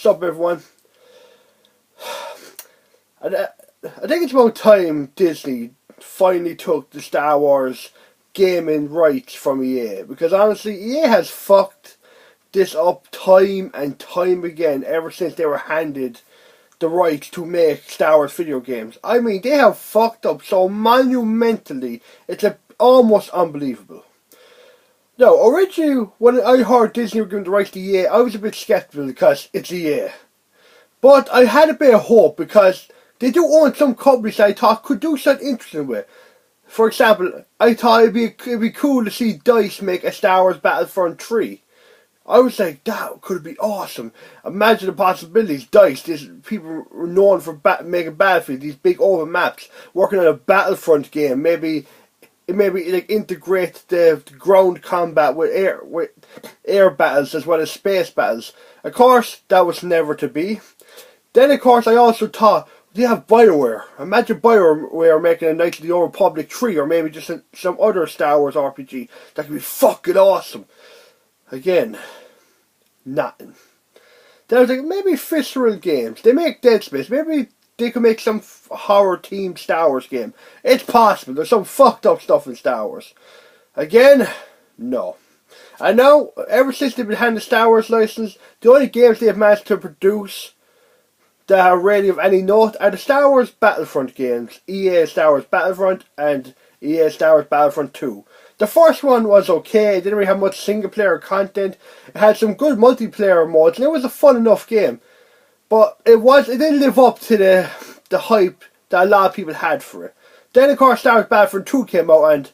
Sup everyone? I think it's about time Disney finally took the Star Wars gaming rights from EA, because honestly EA has fucked this up time and time again ever since they were handed the rights to make Star Wars video games. I mean, they have fucked up so monumentally, it's almost unbelievable. Now, originally, when I heard Disney were giving the rights to EA, I was a bit skeptical because it's EA. But I had a bit of hope because they do own some companies that I thought could do something interesting with. For example, I thought it'd be cool to see DICE make a Star Wars Battlefront 3. I was like, that could be awesome. Imagine the possibilities. DICE, these people known for making Battlefield, these big open maps, working on a Battlefront game. Maybe like integrate the ground combat with air battles as well as space battles. Of course, that was never to be. Then, of course, I also thought, they have BioWare. Imagine BioWare making a Knights of the Old Republic 3, or maybe just some other Star Wars RPG. That could be fucking awesome. Again, nothing. Then I was like, maybe Visceral Games. They make Dead Space. Maybe they could make some horror-themed Star Wars game. It's possible. There's some fucked up stuff in Star Wars. Again, no. I know, ever since they've been handed the Star Wars license, the only games they've managed to produce that are really of any note are the Star Wars Battlefront games. EA Star Wars Battlefront and EA Star Wars Battlefront 2. The first one was okay, it didn't really have much single player content. It had some good multiplayer modes and it was a fun enough game. But it didn't live up to the hype that a lot of people had for it. Then of course Star Wars Battlefront 2 came out, and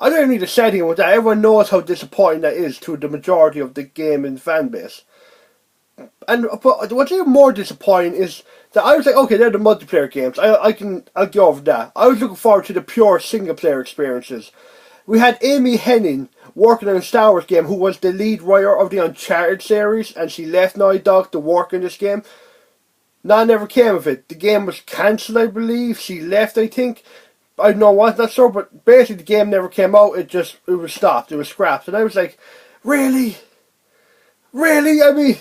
I don't even need to say anything with that. Everyone knows how disappointing that is to the majority of the gaming fan base. But what's even more disappointing is that I was like, okay, they're the multiplayer games. I'll get over that. I was looking forward to the pure single player experiences. We had Amy Hennig working on a Star Wars game, who was the lead writer of the Uncharted series, and she left Naughty Dog to work in this game. None ever came of it. The game was cancelled, I believe. She left, I think. I don't know what, not sure, but basically the game never came out. It was stopped. It was scrapped. And I was like, really? Really? I mean,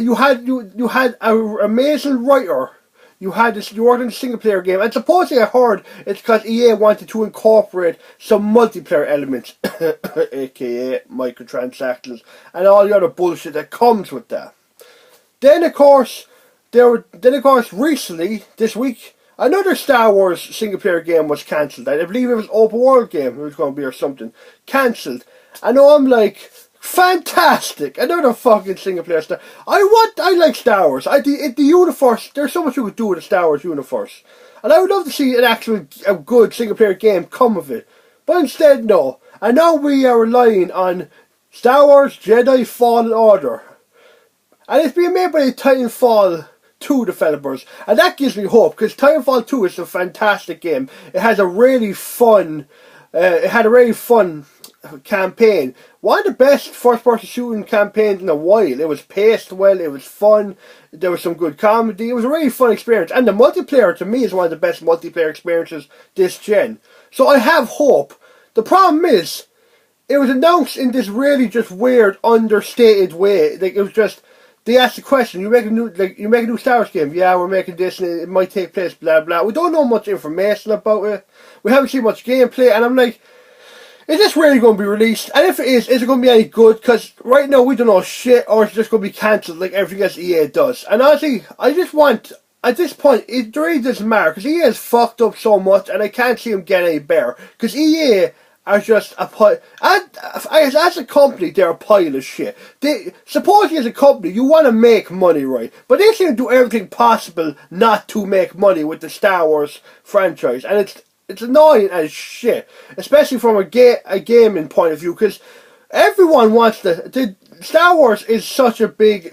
you had an amazing writer. You worked in a single player game, and supposedly I heard it's because EA wanted to incorporate some multiplayer elements, aka microtransactions, and all the other bullshit that comes with that. Then of course, recently this week, another Star Wars single player game was cancelled. I believe it was open world game. It was going to be or something cancelled. I know, I'm like, fantastic! Another fucking single player Star. I like Star Wars. The universe. There's so much you could do with the Star Wars universe, and I would love to see a good single player game come of it. But instead, no. And now we are relying on Star Wars Jedi Fallen Order, and it's being made by the Titanfall 2 developers, and that gives me hope, because Titanfall 2 is a fantastic game. It has a really fun. It had a really fun campaign. One of the best first-person shooting campaigns in a while. It was paced well, it was fun, there was some good comedy, it was a really fun experience, and the multiplayer to me is one of the best multiplayer experiences this gen. So I have hope. The problem is, it was announced in this really just weird, understated way. Like, it was just, they asked the question, you make a new Star Wars game? Yeah, we're making this and it might take place, blah blah. We don't know much information about it. We haven't seen much gameplay, and I'm like, is this really going to be released? And if it is it going to be any good? Because right now we don't know shit, or it's just going to be cancelled like everything else EA does. And honestly, I just want, at this point, it really doesn't matter, because EA has fucked up so much, and I can't see them get any better. Because EA are just a pile, and as a company, they're a pile of shit. Supposedly as a company, you want to make money, right? But they seem to do everything possible not to make money with the Star Wars franchise. And it's annoying as shit, especially from a gaming point of view, because everyone wants the Star Wars is such a big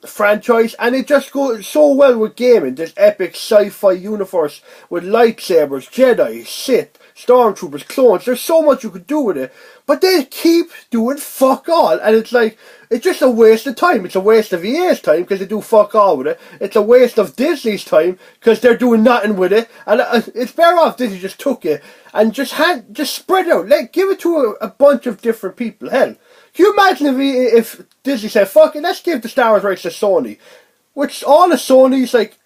franchise, and it just goes so well with gaming. This epic sci-fi universe with lightsabers, Jedi, Sith, Stormtroopers, clones. There's so much you could do with it, but they keep doing fuck all, and it's like, it's just a waste of time. It's a waste of EA's time because they do fuck all with it. It's a waste of Disney's time because they're doing nothing with it. And it's better off Disney just took it and just spread it out. Give it to a bunch of different people. Hell, Can you imagine if Disney said, fuck it, let's give the Star Wars rights to Sony? Which all the Sony's like,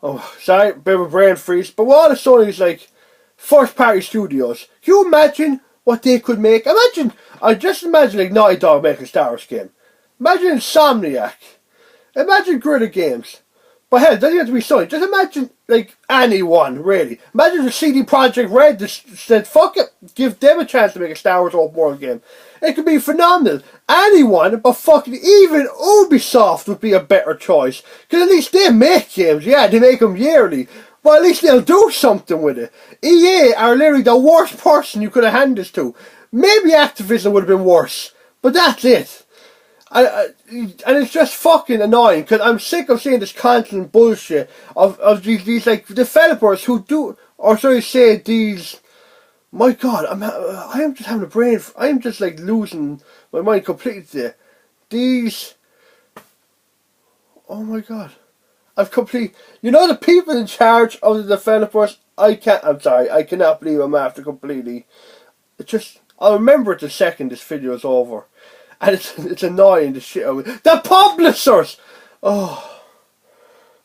oh, sorry, bit of a brain freeze, but all the Sony's like first party studios. Can you imagine what they could make? I just imagine like Naughty Dog making a Star Wars game. Imagine Insomniac. Imagine Guerrilla Games. But hell, it doesn't have to be Sony. Just imagine, like, anyone, really. Imagine the CD Projekt Red just said, fuck it, give them a chance to make a Star Wars open world game. It could be phenomenal. Anyone, but fucking even Ubisoft would be a better choice. Because at least they make games. Yeah, they make them yearly. But at least they'll do something with it. EA are literally the worst person you could have handed this to. Maybe Activision would have been worse. But that's it. And it's just fucking annoying because I'm sick of seeing this constant bullshit of these like developers who do, or shall I say these, my god, I am just having a brain, I am just like losing my mind completely there. These, oh my god, you know, the people in charge of the developers, I'm sorry, I cannot believe I'm after completely, I'll remember it the second this video is over. And it's annoying the shit out of it. The publishers! Oh.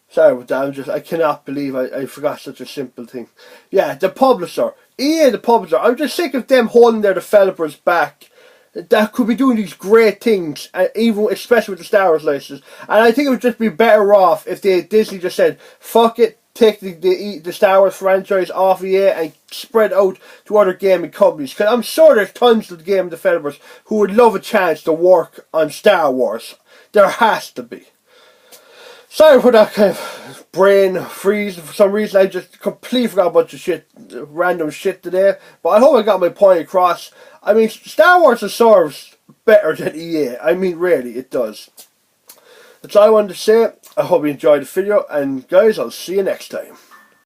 Sorry about that, I cannot believe I forgot such a simple thing. Yeah, the publisher. EA, the publisher. I'm just sick of them holding their developers back. That could be doing these great things, even especially with the Star Wars license. And I think it would just be better off if Disney just said, fuck it, take the Star Wars franchise off EA and spread out to other gaming companies. Because I'm sure there's tons of game developers who would love a chance to work on Star Wars. There has to be. Sorry for that kind of brain freeze. For some reason I just completely forgot a bunch of shit, random shit today. But I hope I got my point across. I mean, Star Wars deserves better than EA. I mean, really, it does. That's all I wanted to say. I hope you enjoyed the video, and guys, I'll see you next time.